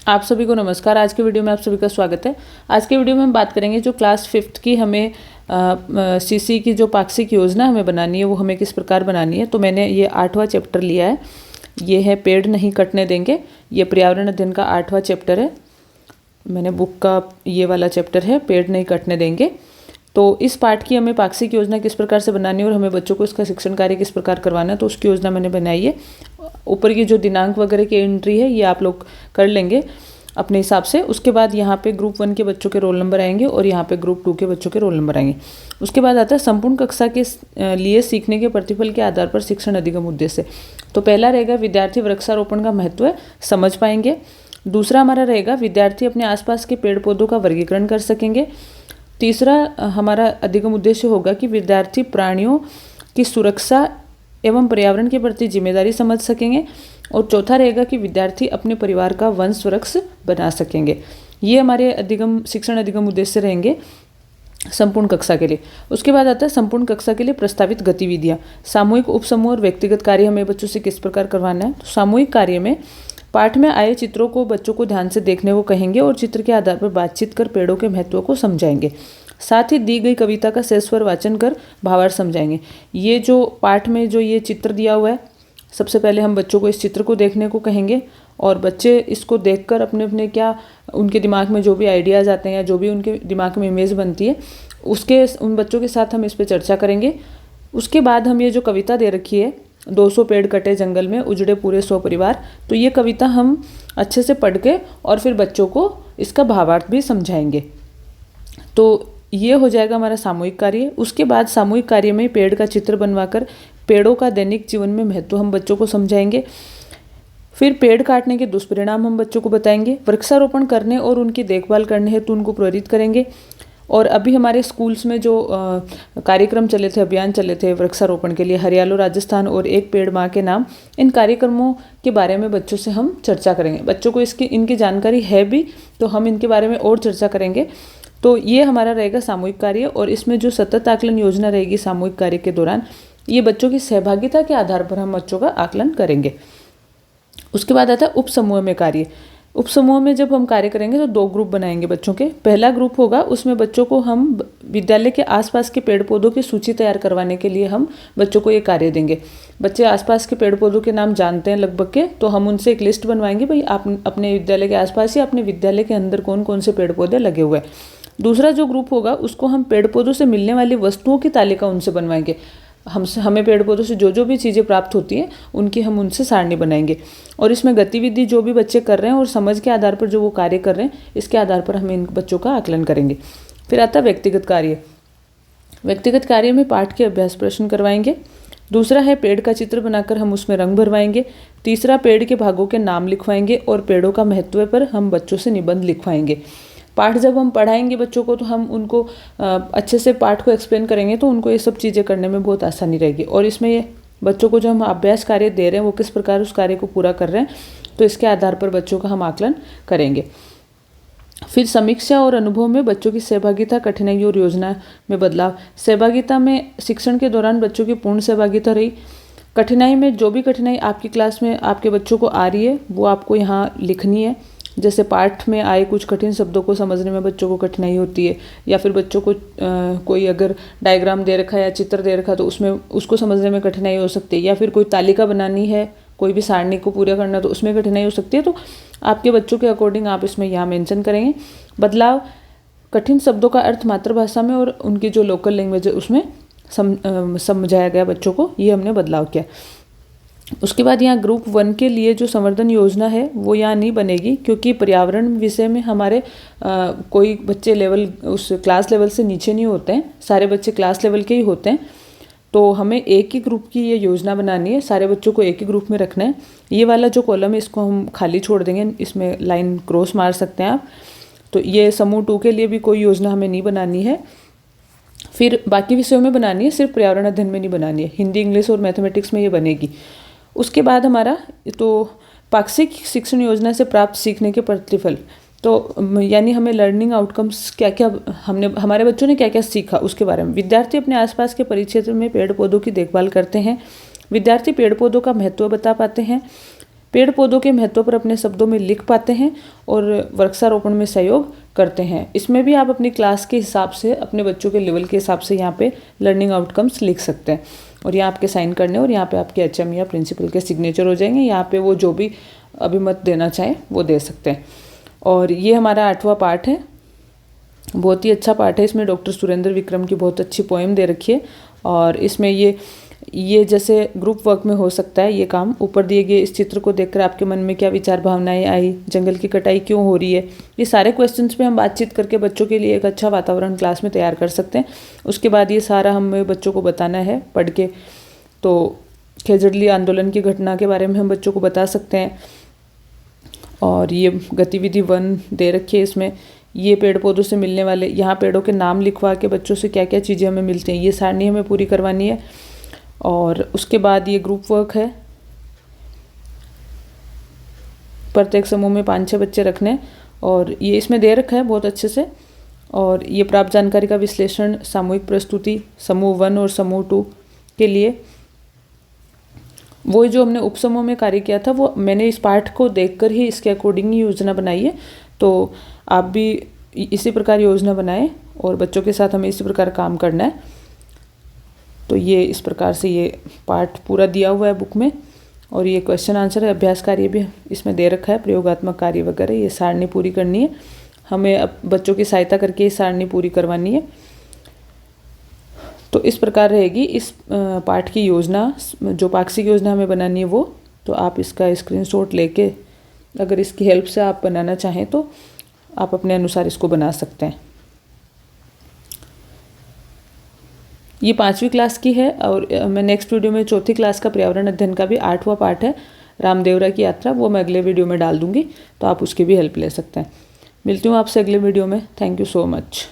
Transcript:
आप सभी को नमस्कार। आज के वीडियो में आप सभी का स्वागत है। आज के वीडियो में हम बात करेंगे जो क्लास 5th की हमें सीसी की जो पाक्षिक योजना हमें बनानी है वो हमें किस प्रकार बनानी है। तो मैंने ये 8वां चैप्टर लिया है। ये है पेड़ नहीं कटने देंगे। ये पर्यावरण अध्ययन का 8वां चैप्टर है। मैंने बुक का ये वाला चैप्टर है, पेड़ नहीं कटने देंगे। तो इस पाठ की हमें पाक्षिक योजना किस प्रकार से बनानी है और हमें बच्चों को इसका शिक्षण कार्य किस प्रकार करवाना है, तो उसकी योजना मैंने बनाई है। ऊपर की जो दिनांक वगैरह की एंट्री है ये आप लोग कर लेंगे अपने हिसाब से। उसके बाद यहाँ पे ग्रुप 1 के बच्चों के रोल नंबर आएंगे और यहाँ पे ग्रुप 2 के बच्चों के रोल नंबर आएंगे। उसके बाद आता है संपूर्ण कक्षा के लिए सीखने के प्रतिफल के आधार पर शिक्षण अधिगम उद्देश्य। तो पहला रहेगा विद्यार्थी वृक्षारोपण का महत्व समझ पाएंगे। दूसरा हमारा रहेगा विद्यार्थी अपने आसपास के पेड़ पौधों का वर्गीकरण कर सकेंगे। तीसरा हमारा अधिगम उद्देश्य होगा कि विद्यार्थी प्राणियों की सुरक्षा एवं पर्यावरण के प्रति जिम्मेदारी समझ सकेंगे। और चौथा रहेगा कि विद्यार्थी अपने परिवार का वंश वृक्ष बना सकेंगे। ये हमारे शिक्षण अधिगम उद्देश्य रहेंगे संपूर्ण कक्षा के लिए। उसके बाद आता है संपूर्ण कक्षा के लिए प्रस्तावित गतिविधियाँ। सामूहिक उपसमूह और व्यक्तिगत कार्य हमें बच्चों से किस प्रकार करवाना है। तो सामूहिक कार्य में पाठ में आए चित्रों को बच्चों को ध्यान से देखने को कहेंगे और चित्र के आधार पर बातचीत कर पेड़ों के महत्व को समझाएंगे। साथ ही दी गई कविता का सस्वर वाचन कर भावार्थ समझाएंगे। ये जो पाठ में जो ये चित्र दिया हुआ है, सबसे पहले हम बच्चों को इस चित्र को देखने को कहेंगे और बच्चे इसको देखकर अपने अपने क्या उनके दिमाग में जो भी आइडियाज़ आते हैं या जो भी उनके दिमाग में इमेज बनती है उन बच्चों के साथ हम इस पर चर्चा करेंगे। उसके बाद हम ये जो कविता दे रखी है 200 पेड़ कटे जंगल में उजड़े पूरे 100 परिवार, तो ये कविता हम अच्छे से पढ़ के और फिर बच्चों को इसका भावार्थ भी समझाएंगे। तो ये हो जाएगा हमारा सामूहिक कार्य। उसके बाद सामूहिक कार्य में पेड़ का चित्र बनवाकर पेड़ों का दैनिक जीवन में महत्व हम बच्चों को समझाएंगे। फिर पेड़ काटने के दुष्परिणाम हम बच्चों को बताएंगे। वृक्षारोपण करने और उनकी देखभाल करने हेतु उनको प्रेरित करेंगे। और अभी हमारे स्कूल्स में जो कार्यक्रम चले थे, अभियान चले थे वृक्षारोपण के लिए, हरियालो राजस्थान और एक पेड़ माँ के नाम, इन कार्यक्रमों के बारे में बच्चों से हम चर्चा करेंगे। बच्चों को इनकी जानकारी है भी, तो हम इनके बारे में और चर्चा करेंगे। तो ये हमारा रहेगा सामूहिक कार्य। और इसमें जो सतत आकलन योजना रहेगी सामूहिक कार्य के दौरान, ये बच्चों की सहभागिता के आधार पर हम बच्चों का आकलन करेंगे। उसके बाद आता है उपसमूह में कार्य। उपसमूह में जब हम कार्य करेंगे तो 2 ग्रुप बनाएंगे बच्चों के। पहला ग्रुप होगा, उसमें बच्चों को हम विद्यालय के आसपास के पेड़ पौधों की सूची तैयार करवाने के लिए हम बच्चों को ये कार्य देंगे। बच्चे आसपास के पेड़ पौधों के नाम जानते हैं लगभग के, तो हम उनसे एक लिस्ट बनवाएंगे, भाई आप अपने विद्यालय के आसपास या अपने विद्यालय के अंदर कौन कौन से पेड़ पौधे लगे हुए हैं। दूसरा जो ग्रुप होगा उसको हम पेड़ पौधों से मिलने वाली वस्तुओं की तालिका उनसे बनवाएंगे। हमें पेड़ पौधों से जो जो भी चीज़ें प्राप्त होती हैं उनकी हम उनसे सारणी बनाएंगे। और इसमें गतिविधि जो भी बच्चे कर रहे हैं और समझ के आधार पर जो वो कार्य कर रहे हैं, इसके आधार पर हम इन बच्चों का आकलन करेंगे। फिर आता है व्यक्तिगत कार्य। व्यक्तिगत कार्य में पाठ के अभ्यास प्रश्न करवाएंगे। दूसरा है पेड़ का चित्र बनाकर हम उसमें रंग भरवाएंगे। तीसरा पेड़ के भागों के नाम लिखवाएंगे और पेड़ों का महत्व पर हम बच्चों से निबंध लिखवाएंगे। पाठ जब हम पढ़ाएंगे बच्चों को तो हम उनको अच्छे से पाठ को एक्सप्लेन करेंगे, तो उनको ये सब चीज़ें करने में बहुत आसानी रहेगी। और इसमें ये बच्चों को जो हम अभ्यास कार्य दे रहे हैं वो किस प्रकार उस कार्य को पूरा कर रहे हैं, तो इसके आधार पर बच्चों का हम आकलन करेंगे। फिर समीक्षा और अनुभव में बच्चों की सहभागिता, कठिनाई और योजना में बदलाव। सहभागिता में शिक्षण के दौरान बच्चों की पूर्ण सहभागिता रही। कठिनाई में जो भी कठिनाई आपकी क्लास में आपके बच्चों को आ रही है वो आपको यहाँ लिखनी है। जैसे पाठ में आए कुछ कठिन शब्दों को समझने में बच्चों को कठिनाई होती है, या फिर बच्चों को कोई अगर डायग्राम दे रखा है या चित्र दे रखा है तो उसमें उसको समझने में कठिनाई हो सकती है, या फिर कोई तालिका बनानी है, कोई भी सारणी को पूरा करना तो उसमें कठिनाई हो सकती है। तो आपके बच्चों के अकॉर्डिंग आप इसमें यहाँ मेंशन करेंगे। बदलाव, कठिन शब्दों का अर्थ मातृभाषा में और उनकी जो लोकल लैंग्वेज है उसमें समझाया गया बच्चों को, ये हमने बदलाव किया। उसके बाद यहाँ ग्रुप 1 के लिए जो संवर्धन योजना है वो यहाँ नहीं बनेगी, क्योंकि पर्यावरण विषय में हमारे कोई बच्चे लेवल उस क्लास लेवल से नीचे नहीं होते हैं, सारे बच्चे क्लास लेवल के ही होते हैं। तो हमें एक ही ग्रुप की ये योजना बनानी है, सारे बच्चों को एक ही ग्रुप में रखना है। ये वाला जो कॉलम है इसको हम खाली छोड़ देंगे, इसमें लाइन क्रॉस मार सकते हैं आप। तो ये समूह 2 के लिए भी कोई योजना हमें नहीं बनानी है। फिर बाकी विषयों में बनानी है, सिर्फ पर्यावरण अध्ययन में नहीं बनानी है। हिंदी, इंग्लिश और मैथमेटिक्स में ये बनेगी। उसके बाद हमारा तो पाक्षिक शिक्षण योजना से प्राप्त सीखने के प्रतिफल, तो यानी हमें लर्निंग आउटकम्स क्या क्या हमारे बच्चों ने क्या क्या सीखा उसके बारे में। विद्यार्थी अपने आसपास के परिक्षेत्र में पेड़ पौधों की देखभाल करते हैं। विद्यार्थी पेड़ पौधों का महत्व बता पाते हैं। पेड़ पौधों के महत्व पर अपने शब्दों में लिख पाते हैं और वृक्षारोपण में सहयोग करते हैं। इसमें भी आप अपनी क्लास के हिसाब से, अपने बच्चों के लेवल के हिसाब से यहाँ पे लर्निंग आउटकम्स लिख सकते हैं। और यहाँ आपके साइन करने और यहाँ पे आपके HM या प्रिंसिपल के सिग्नेचर हो जाएंगे। यहाँ पे वो जो भी अभिमत देना चाहें वो दे सकते हैं। और ये हमारा 8वां पार्ट है, बहुत ही अच्छा पार्ट है। इसमें डॉक्टर सुरेंद्र विक्रम की बहुत अच्छी पोएम दे रखी है और इसमें ये जैसे ग्रुप वर्क में हो सकता है ये काम। ऊपर दिए गए इस चित्र को देखकर आपके मन में क्या विचार भावनाएं आई, जंगल की कटाई क्यों हो रही है, ये सारे क्वेश्चंस पे हम बातचीत करके बच्चों के लिए एक अच्छा वातावरण क्लास में तैयार कर सकते हैं। उसके बाद ये सारा हमें बच्चों को बताना है पढ़ के। तो खेजड़ली आंदोलन की घटना के बारे में हम बच्चों को बता सकते हैं। और ये गतिविधि 1 दे रखी है, इसमें ये पेड़ पौधों से मिलने वाले, यहाँ पेड़ों के नाम लिखवा के बच्चों से क्या क्या चीज़ें हमें मिलती हैं, ये सारणी हमें पूरी करवानी है। और उसके बाद ये ग्रुप वर्क है, प्रत्येक समूह में 5-6 बच्चे रखने और ये इसमें दे रखा है बहुत अच्छे से। और ये प्राप्त जानकारी का विश्लेषण, सामूहिक प्रस्तुति समूह 1 और समूह 2 के लिए। वो जो हमने उपसमूह में कार्य किया था वो मैंने इस पाठ को देखकर ही इसके अकॉर्डिंग ही योजना बनाई है। तो आप भी इसी प्रकार योजना बनाएं और बच्चों के साथ हमें इसी प्रकार काम करना है। तो ये इस प्रकार से ये पार्ट पूरा दिया हुआ है बुक में। और ये क्वेश्चन आंसर है, अभ्यास कार्य भी इसमें दे रखा है, प्रयोगात्मक कार्य वगैरह। ये सारणी पूरी करनी है हमें, अब बच्चों की सहायता करके ये सारणी पूरी करवानी है। तो इस प्रकार रहेगी इस पाठ की योजना, जो पाक्षिक योजना हमें बनानी है वो। तो आप इसका स्क्रीनशॉट लेके अगर इसकी हेल्प से आप बनाना चाहें तो आप अपने अनुसार इसको बना सकते हैं। ये 5वीं क्लास की है और मैं नेक्स्ट वीडियो में 4थी क्लास का पर्यावरण अध्ययन का भी 8वां पार्ट है, रामदेवरा की यात्रा, वो मैं अगले वीडियो में डाल दूंगी, तो आप उसकी भी हेल्प ले सकते हैं। मिलती हूँ आपसे अगले वीडियो में। Thank you so much.